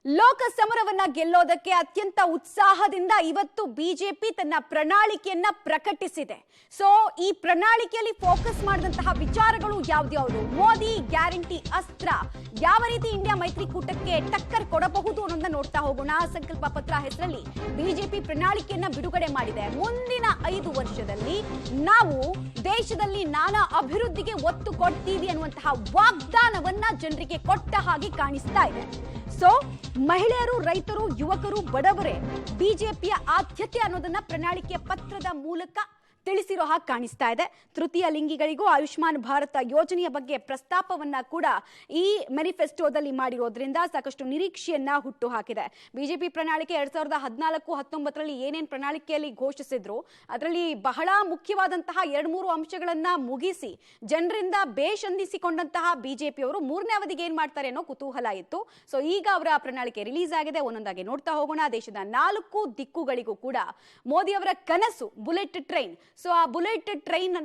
ಲೋಕ ಸಮರವನ್ನ ಗೆಲ್ಲೋದಕ್ಕೆ ಅತ್ಯಂತ ಉತ್ಸಾಹದಿಂದ ಇವತ್ತು ಬಿಜೆಪಿ ತನ್ನ ಪ್ರಣಾಳಿಕೆಯನ್ನ ಪ್ರಕಟಿಸಿದೆ. ಸೊ ಈ ಪ್ರಣಾಳಿಕೆಯಲ್ಲಿ ಫೋಕಸ್ ಮಾಡಿದಂತಹ ವಿಚಾರಗಳು ಯಾವ್ದ್ಯಾವುದು, ಮೋದಿ ಗ್ಯಾರಂಟಿ ಅಸ್ತ್ರ ಯಾವ ರೀತಿ ಇಂಡಿಯಾ ಮೈತ್ರಿಕೂಟಕ್ಕೆ ಟಕ್ಕರ್ ಕೊಡಬಹುದು ಅನ್ನೋದನ್ನ ನೋಡ್ತಾ ಹೋಗೋಣ. ಸಂಕಲ್ಪ ಪತ್ರ ಹೆಸರಲ್ಲಿ ಬಿಜೆಪಿ ಪ್ರಣಾಳಿಕೆಯನ್ನ ಬಿಡುಗಡೆ ಮಾಡಿದೆ. ಮುಂದಿನ 5 ವರ್ಷದಲ್ಲಿ ನಾವು ದೇಶದಲ್ಲಿ ನಾನಾ ಅಭಿವೃದ್ಧಿಗೆ ಒತ್ತು ಕೊಡ್ತೀವಿ ಅನ್ನುವಂತಹ ವಾಗ್ದಾನವನ್ನ ಜನರಿಗೆ ಕೊಟ್ಟ ಹಾಗೆ ಕಾಣಿಸ್ತಾ ಇದೆ. ಸೊ ಮಹಿಳೆಯರು, ರೈತರು, ಯುವಕರು, ಬಡವರೇ ಬಿಜೆಪಿಯ ಆದ್ಯತೆ ಅನ್ನೋದನ್ನ ಪ್ರಣಾಳಿಕೆಯ ಪತ್ರದ ಮೂಲಕ ತಿಳಿಸಿರೋ ಹಾಗೆ ಕಾಣಿಸ್ತಾ ಇದೆ. ತೃತೀಯ ಲಿಂಗಿಗಳಿಗೂ ಆಯುಷ್ಮಾನ್ ಭಾರತ ಯೋಜನೆಯ ಬಗ್ಗೆ ಪ್ರಸ್ತಾಪವನ್ನ ಕೂಡ ಈ ಮ್ಯಾನಿಫೆಸ್ಟೋದಲ್ಲಿ ಮಾಡಿರೋದ್ರಿಂದ ಸಾಕಷ್ಟು ನಿರೀಕ್ಷೆಯನ್ನ ಹುಟ್ಟು ಹಾಕಿದೆ. ಬಿಜೆಪಿ ಪ್ರಣಾಳಿಕೆ 2014-19ರಲ್ಲಿ ಏನೇನು ಪ್ರಣಾಳಿಕೆಯಲ್ಲಿ ಘೋಷಿಸಿದ್ರು ಅದರಲ್ಲಿ ಬಹಳ ಮುಖ್ಯವಾದಂತಹ 2-3 ಅಂಶಗಳನ್ನ ಮುಗಿಸಿ ಜನರಿಂದ ಬೇಷಂದಿಸಿಕೊಂಡಂತಹ ಬಿಜೆಪಿಯವರು 3ನೇ ಅವಧಿಗೆ ಏನ್ ಮಾಡ್ತಾರೆ ಅನ್ನೋ ಕುತೂಹಲ ಇತ್ತು. ಸೊ ಈಗ ಅವರ ಪ್ರಣಾಳಿಕೆ ರಿಲೀಸ್ ಆಗಿದೆ. ಒಂದೊಂದಾಗಿ ನೋಡ್ತಾ ಹೋಗೋಣ. ದೇಶದ 4 ದಿಕ್ಕುಗಳಿಗೂ ಕೂಡ ಮೋದಿ ಅವರ ಕನಸು ಬುಲೆಟ್ ಟ್ರೈನ್. ಸೊ ಆ ಬುಲೆಟ್ ಟ್ರೈನ್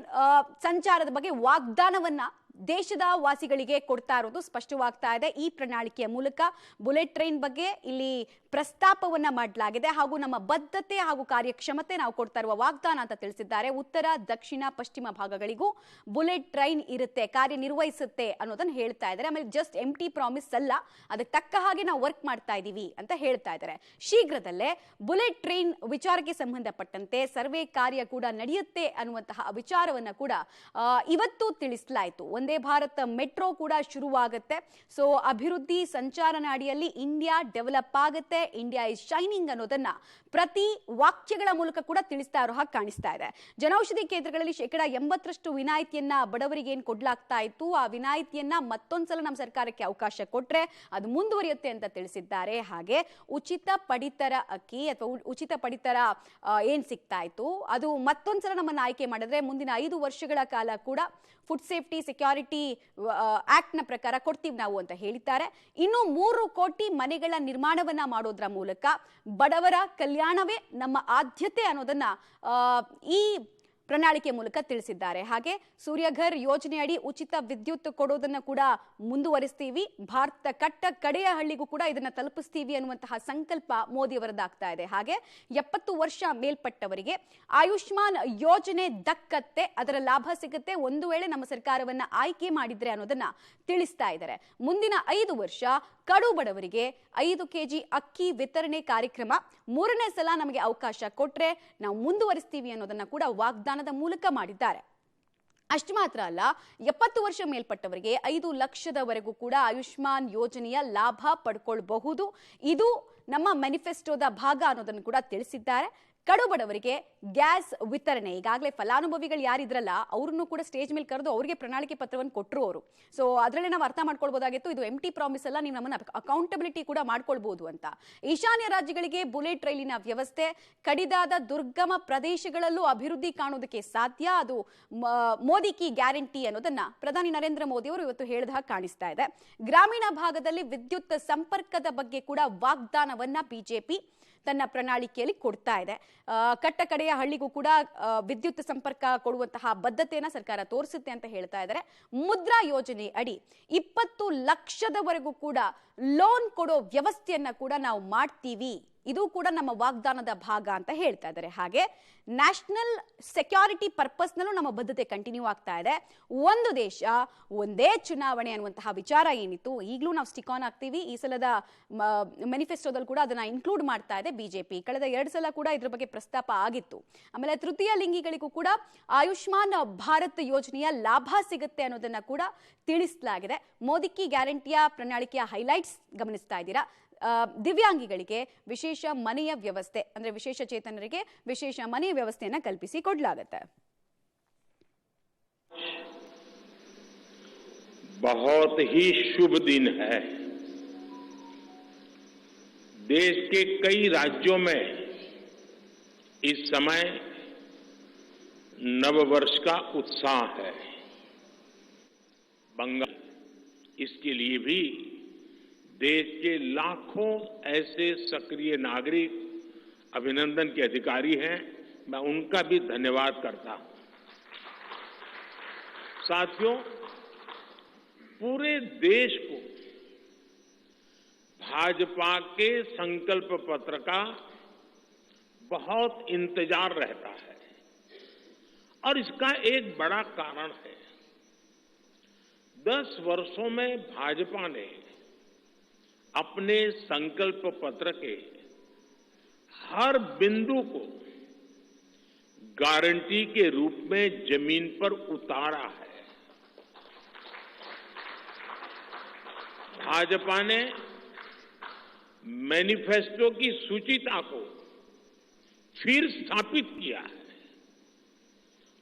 ಸಂಚಾರದ ಬಗ್ಗೆ ವಾಗ್ದಾನವನ್ನ ದೇಶದ ವಾಸಿಗಳಿಗೆ ಕೊಡ್ತಾ ಇರೋದು ಸ್ಪಷ್ಟವಾಗ್ತಾ ಇದೆ. ಈ ಪ್ರಣಾಳಿಕೆಯ ಮೂಲಕ ಬುಲೆಟ್ ಟ್ರೈನ್ ಬಗ್ಗೆ ಇಲ್ಲಿ ಪ್ರಸ್ತಾಪವನ್ನ ಮಾಡಲಾಗಿದೆ ಹಾಗೂ ನಮ್ಮ ಬದ್ಧತೆ ಹಾಗೂ ಕಾರ್ಯಕ್ಷಮತೆ ನಾವು ಕೊಡ್ತಾ ಇರುವ ವಾಗ್ದಾನ ಅಂತ ತಿಳಿಸಿದ್ದಾರೆ. ಉತ್ತರ, ದಕ್ಷಿಣ, ಪಶ್ಚಿಮ ಭಾಗಗಳಿಗೂ ಬುಲೆಟ್ ಟ್ರೈನ್ ಇರುತ್ತೆ, ಕಾರ್ಯನಿರ್ವಹಿಸುತ್ತೆ ಅನ್ನೋದನ್ನ ಹೇಳ್ತಾ ಇದ್ದಾರೆ. ಆಮೇಲೆ ಜಸ್ಟ್ ಎಂಟಿ ಪ್ರಾಮಿಸ್ ಅಲ್ಲ, ಅದಕ್ಕೆ ತಕ್ಕ ಹಾಗೆ ನಾವು ವರ್ಕ್ ಮಾಡ್ತಾ ಇದೀವಿ ಅಂತ ಹೇಳ್ತಾ ಇದ್ದಾರೆ. ಶೀಘ್ರದಲ್ಲೇ ಬುಲೆಟ್ ಟ್ರೈನ್ ವಿಚಾರಕ್ಕೆ ಸಂಬಂಧಪಟ್ಟಂತೆ ಸರ್ವೆ ಕಾರ್ಯ ಕೂಡ ನಡೆಯುತ್ತೆ ಅನ್ನುವಂತಹ ವಿಚಾರವನ್ನ ಕೂಡ ಇವತ್ತು ತಿಳಿಸಲಾಯಿತು. ಒಂದೇ ಭಾರತ್ ಮೆಟ್ರೋ ಕೂಡ ಶುರುವಾಗುತ್ತೆ. ಸೊ ಅಭಿವೃದ್ಧಿ ಸಂಚಾರ ನಾಡಿಯಲ್ಲಿ ಇಂಡಿಯಾ ಡೆವಲಪ್ ಆಗುತ್ತೆ, ಇಂಡಿಯಾ ಇಸ್ ಶೈನಿಂಗ್ ಅನ್ನೋದನ್ನ ಪ್ರತಿ ವಾಕ್ಯಗಳ ಮೂಲಕ ಕೂಡ ತಿಳಿಸ್ತಾ ಇರೋ ಹಾಗೆ ಕಾಣಿಸ್ತಾ ಇದೆ. ಜನೌಷಧಿ ಕೇಂದ್ರಗಳಲ್ಲಿ 80% ವಿನಾಯಿತಿಯನ್ನ ಬಡವರಿಗೆ ಏನ್ ಕೊಡ್ಲಾಗ್ತಾ ಇತ್ತು, ಆ ವಿನಾಯಿತಿಯನ್ನ ಮತ್ತೊಂದ್ಸಲ ನಮ್ಮ ಸರ್ಕಾರಕ್ಕೆ ಅವಕಾಶ ಕೊಟ್ರೆ ಅದು ಮುಂದುವರಿಯುತ್ತೆ ಅಂತ ತಿಳಿಸಿದ್ದಾರೆ. ಹಾಗೆ ಉಚಿತ ಪಡಿತರ ಅಕ್ಕಿ ಅಥವಾ ಉಚಿತ ಪಡಿತರ ಏನ್ ಸಿಗ್ತಾ ಇತ್ತು ಅದು ಮತ್ತೊಂದ್ಸಲ ನಮ್ಮನ್ನ ಆಯ್ಕೆ ಮಾಡಿದ್ರೆ ಮುಂದಿನ 5 ವರ್ಷಗಳ ಕಾಲ ಕೂಡ ಫುಡ್ ಸೇಫ್ಟಿ ಸೆಕ್ಯೂರಿಟಿ ಆಕ್ಟ್ ನ ಪ್ರಕಾರ ಕೊಡ್ತೀವಿ ನಾವು ಅಂತ ಹೇಳಿದ್ದಾರೆ. ಇನ್ನು 3 ಕೋಟಿ ಮನೆಗಳ ನಿರ್ಮಾಣವನ್ನ ಮಾಡೋದ್ರ ಮೂಲಕ ಬಡವರ ಕಲ್ಯಾಣವೇ ನಮ್ಮ ಆದ್ಯತೆ ಅನ್ನೋದನ್ನ ಈ ಪ್ರಣಾಳಿಕೆ ಮೂಲಕ ತಿಳಿಸಿದ್ದಾರೆ. ಹಾಗೆ ಸೂರ್ಯಘರ್ ಯೋಜನೆಯಡಿ ಉಚಿತ ವಿದ್ಯುತ್ ಕೊಡೋದನ್ನ ಕೂಡ ಮುಂದುವರಿಸ್ತೀವಿ, ಭಾರತ ಕಟ್ಟ ಕಡೆಯ ಹಳ್ಳಿಗೂ ಕೂಡ ಇದನ್ನ ತಲುಪಿಸ್ತೀವಿ ಅನ್ನುವಂತಹ ಸಂಕಲ್ಪ ಮೋದಿ ಅವರದ್ದಾಗ್ತಾ ಇದೆ. ಹಾಗೆ 70 ವರ್ಷ ಮೇಲ್ಪಟ್ಟವರಿಗೆ ಆಯುಷ್ಮಾನ್ ಯೋಜನೆ ದಕ್ಕತ್ತೆ, ಅದರ ಲಾಭ ಸಿಗುತ್ತೆ ಒಂದು ವೇಳೆ ನಮ್ಮ ಸರ್ಕಾರವನ್ನ ಆಯ್ಕೆ ಮಾಡಿದ್ರೆ ಅನ್ನೋದನ್ನ ತಿಳಿಸ್ತಾ ಇದ್ದಾರೆ. ಮುಂದಿನ 5 ವರ್ಷ ಕಡು ಬಡವರಿಗೆ 5 ಕೆಜಿ ಅಕ್ಕಿ ವಿತರಣೆ ಕಾರ್ಯಕ್ರಮ 3ನೇ ಸಲ ನಮಗೆ ಅವಕಾಶ ಕೊಟ್ರೆ ನಾವು ಮುಂದುವರಿಸ್ತೀವಿ ಅನ್ನೋದನ್ನ ಕೂಡ ವಾಗ್ದಾನದ ಮೂಲಕ ಮಾಡಿದ್ದಾರೆ. ಅಷ್ಟು ಮಾತ್ರ ಅಲ್ಲ, 70 ವರ್ಷ ಮೇಲ್ಪಟ್ಟವರಿಗೆ 5 ಲಕ್ಷದವರೆಗೂ ಕೂಡ ಆಯುಷ್ಮಾನ್ ಯೋಜನೆಯ ಲಾಭ ಪಡ್ಕೊಳ್ಬಹುದು. ಇದು ನಮ್ಮ ಮ್ಯಾನಿಫೆಸ್ಟೋದ ಭಾಗ ಅನ್ನೋದನ್ನು ಕೂಡ ತಿಳಿಸಿದ್ದಾರೆ. ಕಡು ಬಡವರಿಗೆ ಗ್ಯಾಸ್ ವಿತರಣೆ, ಈಗಾಗಲೇ ಫಲಾನುಭವಿಗಳು ಯಾರಿದ್ರಲ್ಲ ಅವ್ರನ್ನು ಕೂಡ ಸ್ಟೇಜ್ ಮೇಲೆ ಕರೆದು ಅವರಿಗೆ ಪ್ರಣಾಳಿಕೆ ಪತ್ರವನ್ನು ಕೊಟ್ಟರು ಅವರು. ಸೊ ಅದರಲ್ಲೇ ನಾವು ಅರ್ಥ ಮಾಡ್ಕೊಳ್ಬಹುದಾಗಿತ್ತು ಇದು ಎಂಟಿ ಪ್ರಾಮಿಸ್ ಅಲ್ಲ, ನೀವು ನಮ್ಮನ್ನ ಅಕೌಂಟಬಿಲಿಟಿ ಕೂಡ ಮಾಡ್ಕೊಳ್ಬಹುದು ಅಂತ. ಈಶಾನ್ಯ ರಾಜ್ಯಗಳಿಗೆ ಬುಲೆಟ್ ರೈಲಿನ ವ್ಯವಸ್ಥೆ, ಕಡಿದಾದ ದುರ್ಗಮ ಪ್ರದೇಶಗಳಲ್ಲೂ ಅಭಿವೃದ್ಧಿ ಕಾಣೋದಕ್ಕೆ ಸಾಧ್ಯ, ಅದು ಮೋದಿ ಕಿ ಗ್ಯಾರಂಟಿ ಅನ್ನೋದನ್ನ ಪ್ರಧಾನಿ ನರೇಂದ್ರ ಮೋದಿ ಅವರು ಇವತ್ತು ಹೇಳಿದ ಹಾಗೆ ಕಾಣಿಸ್ತಾ ಇದೆ. ಗ್ರಾಮೀಣ ಭಾಗದಲ್ಲಿ ವಿದ್ಯುತ್ ಸಂಪರ್ಕದ ಬಗ್ಗೆ ಕೂಡ ವಾಗ್ದಾನವನ್ನ ಬಿಜೆಪಿ ತನ್ನ ಪ್ರಣಾಳಿಕೆಯಲ್ಲಿ ಕೊಡ್ತಾ ಇದೆ. ಕಟ್ಟ ಕಡೆಯ ಹಳ್ಳಿಗೂ ಕೂಡ ವಿದ್ಯುತ್ ಸಂಪರ್ಕ ಕೊಡುವಂತಹ ಬದ್ಧತೆಯನ್ನ ಸರ್ಕಾರ ತೋರಿಸುತ್ತೆ ಅಂತ ಹೇಳ್ತಾ ಇದ್ದಾರೆ. ಮುದ್ರಾ ಯೋಜನೆ ಅಡಿ 20 ಲಕ್ಷದವರೆಗೂ ಕೂಡ ಲೋನ್ ಕೊಡೋ ವ್ಯವಸ್ಥೆಯನ್ನ ಕೂಡ ನಾವು ಮಾಡ್ತೀವಿ, ಇದು ಕೂಡ ನಮ್ಮ ವಾಗ್ದಾನದ ಭಾಗ ಅಂತ ಹೇಳ್ತಾ ಇದ್ದಾರೆ. ಹಾಗೆ ನ್ಯಾಷನಲ್ ಸೆಕ್ಯೂರಿಟಿ ಪರ್ಪಸ್ ನಲ್ಲೂ ನಮ್ಮ ಬದ್ಧತೆ ಕಂಟಿನ್ಯೂ ಆಗ್ತಾ ಇದೆ. ಒಂದು ದೇಶ ಒಂದೇ ಚುನಾವಣೆ ಅನ್ನುವಂತಹ ವಿಚಾರ ಏನಿತ್ತು ಈಗಲೂ ನಾವು ಸ್ಟಿಕ್ ಆನ್ ಆಗ್ತೀವಿ. ಈ ಸಲದ ಮ್ಯಾನಿಫೆಸ್ಟೋದಲ್ಲಿ ಕೂಡ ಅದನ್ನ ಇನ್ಕ್ಲೂಡ್ ಮಾಡ್ತಾ ಇದೆ ಬಿಜೆಪಿ. ಕಳೆದ 2 ಸಲ ಕೂಡ ಇದ್ರ ಬಗ್ಗೆ ಪ್ರಸ್ತಾಪ ಆಗಿತ್ತು. ಆಮೇಲೆ ತೃತೀಯ ಲಿಂಗಿಗಳಿಗೂ ಕೂಡ ಆಯುಷ್ಮಾನ್ ಭಾರತ್ ಯೋಜನೆಯ ಲಾಭ ಸಿಗುತ್ತೆ ಅನ್ನೋದನ್ನ ಕೂಡ ತಿಳಿಸಲಾಗಿದೆ. ಮೋದಿ ಕಿ ಗ್ಯಾರಂಟಿಯ ಪ್ರಣಾಳಿಕೆಯ ಹೈಲೈಟ್ಸ್ ಗಮನಿಸ್ತಾ ಇದ್ದೀರಾ. ದಿವ್ಯಾಂಗಿಗಳಿಗೆ ವಿಶೇಷ ಮನೆಯ ವ್ಯವಸ್ಥೆ, ಅಂದ್ರೆ ವಿಶೇಷ ಚೇತನರಿಗೆ ವಿಶೇಷ ಮನೆಯ ವ್ಯವಸ್ಥೆಯನ್ನ ಕಲ್ಪಿಸಿ ಕೊಡಲಾಗುತ್ತೆ. बहुत ही शुभ दिन है. देश के कई राज्यों में इस समय नववर्ष का उत्साह है. बंगाल इसके लिए भी देश के लाखों ऐसे सक्रिय नागरिक अभिनंदन के अधिकारी हैं, मैं उनका भी धन्यवाद करता हूं. साथियों, पूरे देश को भाजपा के संकल्प पत्र का बहुत इंतजार रहता है और इसका एक बड़ा कारण है। 10 वर्षों में भाजपा ने अपने संकल्प पत्र के हर बिंदु को गारंटी के रूप में जमीन पर उतारा है। भाजपा ने मैनिफेस्टो की सूचिता को फिर स्थापित किया है।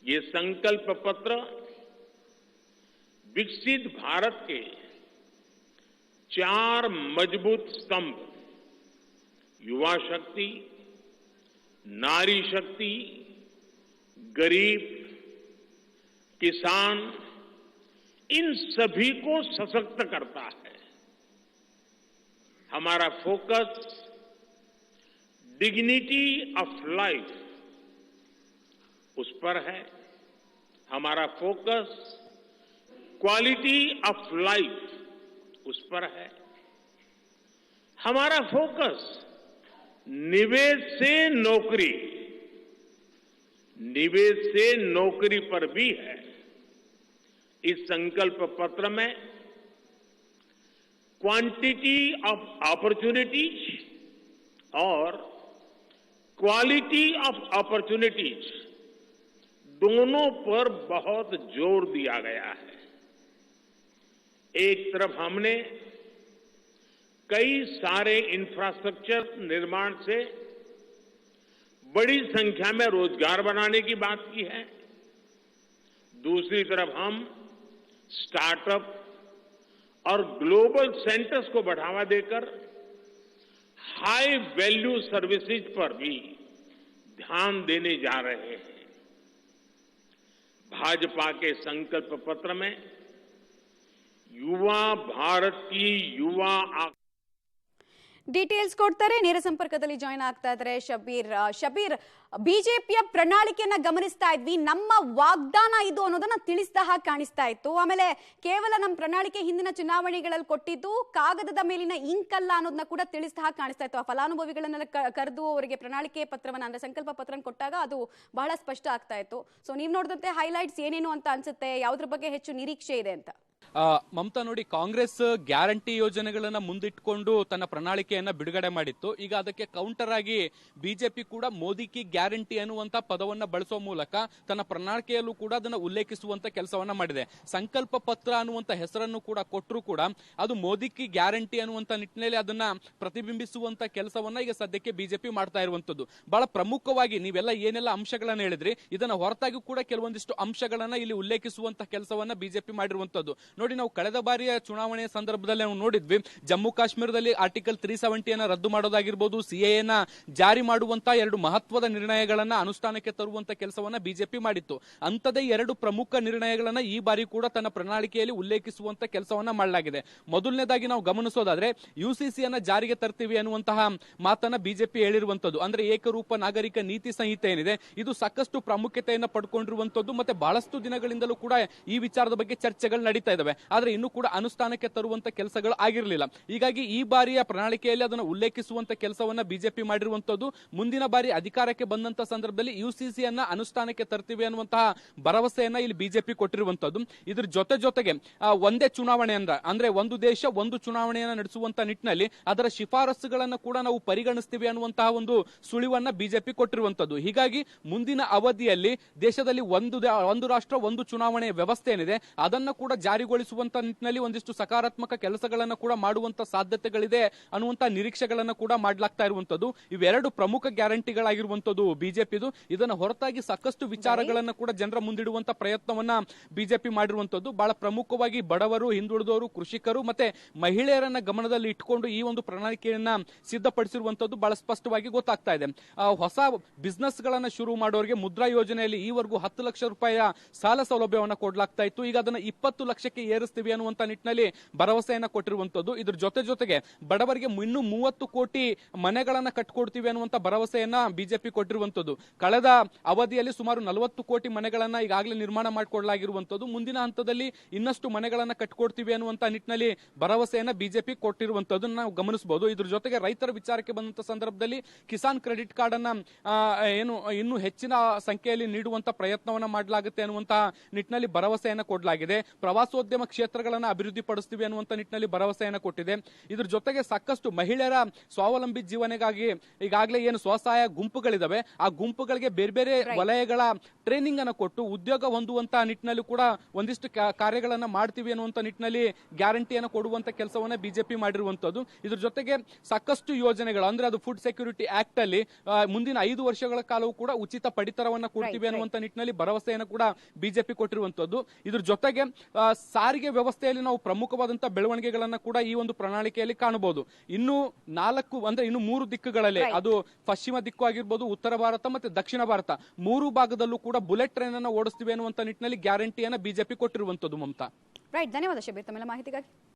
ये संकल्प पत्र विकसित भारत के 4 मजबूत स्तंभ युवा शक्ति, नारी शक्ति, गरीब, किसान, इन सभी को सशक्त करता है। हमारा फोकस डिग्निटी ऑफ लाइफ उस पर है, हमारा फोकस क्वालिटी ऑफ लाइफ उस पर है, हमारा फोकस निवेश से नौकरी पर भी है। इस संकल्प पत्र में क्वांटिटी ऑफ अपॉर्चुनिटीज और क्वालिटी ऑफ अपॉर्चुनिटीज दोनों पर बहुत जोर दिया गया है। एक तरफ हमने कई सारे इंफ्रास्ट्रक्चर निर्माण से बड़ी संख्या में रोजगार बनाने की बात की है, दूसरी तरफ हम स्टार्टअप और ग्लोबल सेंटर्स को बढ़ावा देकर हाई वैल्यू सर्विसेज पर भी ध्यान देने जा रहे हैं। भाजपा के संकल्प पत्र में युवा भारत की युवा ಡೀಟೇಲ್ಸ್ ಕೊಡ್ತಾರೆ. ನೇರ ಸಂಪರ್ಕದಲ್ಲಿ ಜಾಯಿನ್ ಆಗ್ತಾ ಇದ್ದಾರೆ ಶಬೀರ್. ಬಿಜೆಪಿಯ ಪ್ರಣಾಳಿಕೆಯನ್ನ ಗಮನಿಸ್ತಾ ಇದ್ವಿ. ನಮ್ಮ ವಾಗ್ದಾನ ಇದು ಅನ್ನೋದನ್ನ ತಿಳಿಸಿದ ಹಾಗೆ ಕಾಣಿಸ್ತಾ ಇತ್ತು. ಆಮೇಲೆ ಕೇವಲ ನಮ್ಮ ಪ್ರಣಾಳಿಕೆ ಹಿಂದಿನ ಚುನಾವಣೆಗಳಲ್ಲಿ ಕೊಟ್ಟಿದ್ದು ಕಾಗದದ ಮೇಲಿನ ಇಂಕ್ ಅಲ್ಲ ಅನ್ನೋದನ್ನ ಕೂಡ ತಿಳಿಸಿದ ಹಾಗೆ ಕಾಣಿಸ್ತಾ ಇತ್ತು. ಆ ಫಲಾನುಭವಿಗಳನ್ನೆಲ್ಲ ಕರೆದು ಅವರಿಗೆ ಪ್ರಣಾಳಿಕೆ ಪತ್ರವನ್ನ ಅಂದ್ರೆ ಸಂಕಲ್ಪ ಪತ್ರ ಕೊಟ್ಟಾಗ ಅದು ಬಹಳ ಸ್ಪಷ್ಟ ಆಗ್ತಾ ಇತ್ತು. ಸೊ ನೀವು ನೋಡಿದಂತೆ ಹೈಲೈಟ್ಸ್ ಏನೇನು ಅಂತ ಅನ್ಸುತ್ತೆ, ಯಾವುದ್ರ ಬಗ್ಗೆ ಹೆಚ್ಚು ನಿರೀಕ್ಷೆ ಇದೆ ಅಂತ? ಮಮತಾ ನೋಡಿ, ಕಾಂಗ್ರೆಸ್ ಗ್ಯಾರಂಟಿ ಯೋಜನೆಗಳನ್ನ ಮುಂದಿಟ್ಕೊಂಡು ತನ್ನ ಪ್ರಣಾಳಿಕೆಯನ್ನ ಬಿಡುಗಡೆ ಮಾಡಿತ್ತು. ಈಗ ಅದಕ್ಕೆ ಕೌಂಟರ್ ಆಗಿ ಬಿಜೆಪಿ ಕೂಡ ಮೋದಿ ಕಿ ಗ್ಯಾರಂಟಿ ಅನ್ನುವಂತ ಪದವನ್ನ ಬಳಸುವ ಮೂಲಕ ತನ್ನ ಪ್ರಣಾಳಿಕೆಯಲ್ಲೂ ಕೂಡ ಅದನ್ನ ಉಲ್ಲೇಖಿಸುವಂತ ಕೆಲಸವನ್ನ ಮಾಡಿದೆ. ಸಂಕಲ್ಪ ಪತ್ರ ಅನ್ನುವಂತ ಹೆಸರನ್ನು ಕೂಡ ಕೊಟ್ಟರು ಕೂಡ ಅದು ಮೋದಿ ಕಿ ಗ್ಯಾರಂಟಿ ಅನ್ನುವಂತ ನಿಟ್ಟಿನಲ್ಲಿ ಅದನ್ನ ಪ್ರತಿಬಿಂಬಿಸುವಂತ ಕೆಲಸವನ್ನ ಈಗ ಸದ್ಯಕ್ಕೆ ಬಿಜೆಪಿ ಮಾಡ್ತಾ ಇರುವಂತದ್ದು. ಬಹಳ ಪ್ರಮುಖವಾಗಿ ನೀವೆಲ್ಲ ಏನೆಲ್ಲ ಅಂಶಗಳನ್ನ ಹೇಳಿದ್ರಿ, ಇದನ್ನ ಹೊರತಾಗಿ ಕೂಡ ಕೆಲವೊಂದಿಷ್ಟು ಅಂಶಗಳನ್ನ ಇಲ್ಲಿ ಉಲ್ಲೇಖಿಸುವಂತ ಕೆಲಸವನ್ನ ಬಿಜೆಪಿ ಮಾಡಿರುವಂತದ್ದು. ನೋಡಿ, ನಾವು ಕಳೆದ ಬಾರಿಯ ಚುನಾವಣೆಯ ಸಂದರ್ಭದಲ್ಲಿ ನಾವು ನೋಡಿದ್ವಿ, ಜಮ್ಮು ಕಾಶ್ಮೀರದಲ್ಲಿ ಆರ್ಟಿಕಲ್ 370 ರದ್ದು ಮಾಡೋದಾಗಿರ್ಬೋದು, ಸಿಎಎನ ಜಾರಿ ಮಾಡುವಂತ 2 ಮಹತ್ವದ ನಿರ್ಣಯಗಳನ್ನ ಅನುಷ್ಠಾನಕ್ಕೆ ತರುವಂತ ಕೆಲಸವನ್ನ ಬಿಜೆಪಿ ಮಾಡಿತ್ತು. ಅಂತದೇ 2 ಪ್ರಮುಖ ನಿರ್ಣಯಗಳನ್ನ ಈ ಬಾರಿ ಕೂಡ ತನ್ನ ಪ್ರಣಾಳಿಕೆಯಲ್ಲಿ ಉಲ್ಲೇಖಿಸುವಂತ ಕೆಲಸವನ್ನ ಮಾಡಲಾಗಿದೆ. ಮೊದಲನೇದಾಗಿ ನಾವು ಗಮನಿಸೋದಾದ್ರೆ ಯುಸಿಸಿಯನ್ನ ಜಾರಿಗೆ ತರ್ತೀವಿ ಅನ್ನುವಂತಹ ಮಾತನ್ನ ಬಿಜೆಪಿ ಹೇಳಿರುವಂತದ್ದು. ಅಂದ್ರೆ ಏಕರೂಪ ನಾಗರಿಕ ನೀತಿ ಸಂಹಿತೆ ಏನಿದೆ ಇದು ಸಾಕಷ್ಟು ಪ್ರಾಮುಖ್ಯತೆಯನ್ನ ಪಡ್ಕೊಂಡಿರುವಂತದ್ದು. ಮತ್ತೆ ಬಹಳಷ್ಟು ದಿನಗಳಿಂದಲೂ ಕೂಡ ಈ ವಿಚಾರದ ಬಗ್ಗೆ ಚರ್ಚೆಗಳು ನಡೀತಾ ಇದಾವೆ. ಆದ್ರೆ ಇನ್ನೂ ಕೂಡ ಅನುಷ್ಠಾನಕ್ಕೆ ತರುವಂತ ಕೆಲಸಗಳು ಆಗಿರಲಿಲ್ಲ. ಹೀಗಾಗಿ ಈ ಬಾರಿಯ ಪ್ರಣಾಳಿಕೆಯಲ್ಲಿ ಅದನ್ನು ಉಲ್ಲೇಖಿಸುವಂತ ಕೆಲಸವನ್ನ ಬಿಜೆಪಿ ಮಾಡಿರುವಂತದ್ದು. ಮುಂದಿನ ಬಾರಿ ಅಧಿಕಾರಕ್ಕೆ ಬಂದಂತ ಸಂದರ್ಭದಲ್ಲಿ ಯುಸಿಸಿಯನ್ನ ಅನುಷ್ಠಾನಕ್ಕೆ ತರ್ತೀವಿ ಅನ್ನುವಂತಹ ಭರವಸೆಯನ್ನ ಇಲ್ಲಿ ಬಿಜೆಪಿ ಕೊಟ್ಟಿರುವಂತದ್ದು. ಇದ್ರ ಜೊತೆಗೆ ಒಂದೇ ಚುನಾವಣೆ ಅಂದ್ರೆ ಒಂದು ದೇಶ ಒಂದು ಚುನಾವಣೆಯನ್ನ ನಡೆಸುವಂತ ನಿಟ್ಟಿನಲ್ಲಿ ಅದರ ಶಿಫಾರಸುಗಳನ್ನ ಕೂಡ ನಾವು ಪರಿಗಣಿಸ್ತೀವಿ ಅನ್ನುವಂತಹ ಒಂದು ಸುಳಿವನ್ನ ಬಿಜೆಪಿ ಕೊಟ್ಟಿರುವಂತದ್ದು. ಹೀಗಾಗಿ ಮುಂದಿನ ಅವಧಿಯಲ್ಲಿ ದೇಶದಲ್ಲಿ ಒಂದು ರಾಷ್ಟ್ರ ಒಂದು ಚುನಾವಣೆ ವ್ಯವಸ್ಥೆ ಏನಿದೆ ಅದನ್ನ ಕೂಡ ಜಾರಿಗೊಳಿಸುವಂತ ನಿಟ್ಟಿನಲ್ಲಿ ಒಂದಿಷ್ಟು ಸಕಾರಾತ್ಮಕ ಕೆಲಸಗಳನ್ನ ಕೂಡ ಮಾಡುವಂತ ಸಾಧ್ಯತೆಗಳಿದೆ ಅನ್ನುವಂತ ನಿರೀಕ್ಷೆಗಳನ್ನ ಕೂಡ ಮಾಡಲಾಗ್ತಾ ಇರುವಂತದ್ದು. ಇವೆರಡು ಪ್ರಮುಖ ಗ್ಯಾರಂಟಿಗಳಾಗಿರುವಂತದ್ದು ಬಿಜೆಪಿದು. ಇದನ್ನ ಹೊರತಾಗಿ ಸಾಕಷ್ಟು ವಿಚಾರಗಳನ್ನ ಕೂಡ ಜನರ ಮುಂದಿಡುವಂತ ಪ್ರಯತ್ನವನ್ನ ಬಿಜೆಪಿ ಮಾಡಿರುವಂತದ್ದು. ಬಹಳ ಪ್ರಮುಖವಾಗಿ ಬಡವರು, ಹಿಂದುಳಿದವರು, ಕೃಷಿಕರು ಮತ್ತೆ ಮಹಿಳೆಯರನ್ನ ಗಮನದಲ್ಲಿ ಇಟ್ಕೊಂಡು ಈ ಒಂದು ಪ್ರಣಾಳಿಕೆಯನ್ನ ಸಿದ್ಧಪಡಿಸಿರುವಂತದ್ದು ಬಹಳ ಸ್ಪಷ್ಟವಾಗಿ ಗೊತ್ತಾಗ್ತಾ ಇದೆ. ಹೊಸ ಬಿಸ್ನೆಸ್ ಗಳನ್ನ ಶುರು ಮಾಡೋರಿಗೆ ಮುದ್ರಾ ಯೋಜನೆಯಲ್ಲಿ ಈವರೆಗೂ 10 ಲಕ್ಷ ರೂಪಾಯಿಯ ಸಾಲ ಸೌಲಭ್ಯವನ್ನ ಕೊಡಲಾಗ್ತಾ ಇತ್ತು. ಈಗ ಅದನ್ನ 20 ಲಕ್ಷಕ್ಕೆ ಹಂತಕ್ಕೆ ಏರಿಸ್ತೀವಿ ಅನ್ನುವಂತ ನಿಟ್ಟಿನಲ್ಲಿ ಭರವಸೆಯನ್ನ ಕೊಟ್ಟಿರುವಂತದ್ದು. ಇದ್ರ ಜೊತೆಗೆ ಬಡವರಿಗೆ ಇನ್ನೂ 30 ಕೋಟಿ ಮನೆಗಳನ್ನ ಕಟ್ಕೊಡ್ತೀವಿ ಅನ್ನುವಂತ ಭರವಸೆಯನ್ನ ಬಿಜೆಪಿ ಕೊಟ್ಟಿರುವಂತದ್ದು. ಕಳೆದ ಅವಧಿಯಲ್ಲಿ ಸುಮಾರು 40 ಕೋಟಿ ಮನೆಗಳನ್ನ ಈಗಾಗಲೇ ನಿರ್ಮಾಣ ಮಾಡಿಕೊಡಲಾಗಿರುವಂತದ್ದು. ಮುಂದಿನ ಹಂತದಲ್ಲಿ ಇನ್ನಷ್ಟು ಮನೆಗಳನ್ನ ಕಟ್ಕೊಡ್ತೀವಿ ಅನ್ನುವಂತ ನಿಟ್ಟಿನಲ್ಲಿ ಭರವಸೆಯನ್ನ ಬಿಜೆಪಿ ಕೊಟ್ಟಿರುವಂತದ್ದು ನಾವು ಗಮನಿಸಬಹುದು. ಇದ್ರ ಜೊತೆಗೆ ರೈತರ ವಿಚಾರಕ್ಕೆ ಬಂದಂತ ಸಂದರ್ಭದಲ್ಲಿ ಕಿಸಾನ್ ಕ್ರೆಡಿಟ್ ಕಾರ್ಡ್ ಅನ್ನ ಇನ್ನು ಹೆಚ್ಚಿನ ಸಂಖ್ಯೆಯಲ್ಲಿ ನೀಡುವಂತ ಪ್ರಯತ್ನವನ್ನ ಮಾಡಲಾಗುತ್ತೆ ಅನ್ನುವಂತ ನಿಟ್ಟಿನಲ್ಲಿ ಭರವಸೆಯನ್ನ ಕೊಡಲಾಗಿದೆ. ಪ್ರವಾಸೋದ್ಯಮ ಕ್ಷೇತ್ರಗಳನ್ನ ಅಭಿವೃದ್ಧಿ ಪಡಿಸ್ತೀವಿ ಅನ್ನುವಂತ ನಿಟ್ಟಿನಲ್ಲಿ ಭರವಸೆಯನ್ನ ಕೊಟ್ಟಿದೆ. ಇದ್ರ ಜೊತೆಗೆ ಸಾಕಷ್ಟು ಮಹಿಳೆಯರ ಸ್ವಾವಲಂಬಿ ಜೀವನಕ್ಕಾಗಿ ಈಗಾಗಲೇ ಏನು ಸ್ವಸಹಾಯ ಗುಂಪುಗಳಿದಾವೆ ಆ ಗುಂಪುಗಳಿಗೆ ಬೇರೆ ಬೇರೆ ವಲಯಗಳ ಟ್ರೈನಿಂಗ್ ಅನ್ನು ಕೊಟ್ಟು ಉದ್ಯೋಗ ಹೊಂದುವಂತ ನಿಟ್ಟಿನಲ್ಲಿ ಕೂಡ ಒಂದಿಷ್ಟು ಕಾರ್ಯಗಳನ್ನ ಮಾಡ್ತೀವಿ ಅನ್ನುವಂತ ನಿಟ್ಟಿನಲ್ಲಿ ಗ್ಯಾರಂಟಿಯನ್ನು ಕೊಡುವಂತ ಕೆಲಸವನ್ನ ಬಿಜೆಪಿ ಮಾಡಿರುವಂತದ್ದು. ಇದ್ರ ಜೊತೆಗೆ ಸಾಕಷ್ಟು ಯೋಜನೆಗಳು ಅಂದ್ರೆ ಅದು ಫುಡ್ ಸೆಕ್ಯೂರಿಟಿ ಆಕ್ಟ್ ಅಲ್ಲಿ ಮುಂದಿನ 5 ವರ್ಷಗಳ ಕಾಲವೂ ಕೂಡ ಉಚಿತ ಪಡಿತರವನ್ನ ಕೊಡ್ತೀವಿ ಅನ್ನುವಂತ ನಿಟ್ಟಿನಲ್ಲಿ ಭರವಸೆಯನ್ನು ಕೂಡ ಬಿಜೆಪಿ ಕೊಟ್ಟಿರುವಂತದ್ದು. ಇದ್ರ ಜೊತೆಗೆ ಸಾರಿಗೆ ವ್ಯವಸ್ಥೆಯಲ್ಲಿ ನಾವು ಪ್ರಮುಖವಾದಂತಹ ಬೆಳವಣಿಗೆಗಳನ್ನ ಕೂಡ ಈ ಒಂದು ಪ್ರಣಾಳಿಕೆಯಲ್ಲಿ ಕಾಣಬಹುದು. ಇನ್ನು 3 ದಿಕ್ಕುಗಳಲ್ಲಿ ಅದು ಪಶ್ಚಿಮ ದಿಕ್ಕು ಆಗಿರ್ಬೋದು, ಉತ್ತರ ಭಾರತ ಮತ್ತೆ ದಕ್ಷಿಣ ಭಾರತ 3 ಭಾಗದಲ್ಲೂ ಕೂಡ ಬುಲೆಟ್ ಟ್ರೈನ್ ಅನ್ನ ಓಡಿಸ್ತೀವಿ ಅನ್ನುವಂತ ನಿಟ್ಟಿನಲ್ಲಿ ಗ್ಯಾರಂಟಿಯನ್ನ ಬಿಜೆಪಿ ಕೊಟ್ಟಿರುವಂತದ್ದು. ಮಮತಾ, ರೈಟ್, ಧನ್ಯವಾದ ಶಬೀರ್ ತಮ್ಮೆಲ್ಲ ಮಾಹಿತಿಗಾಗಿ.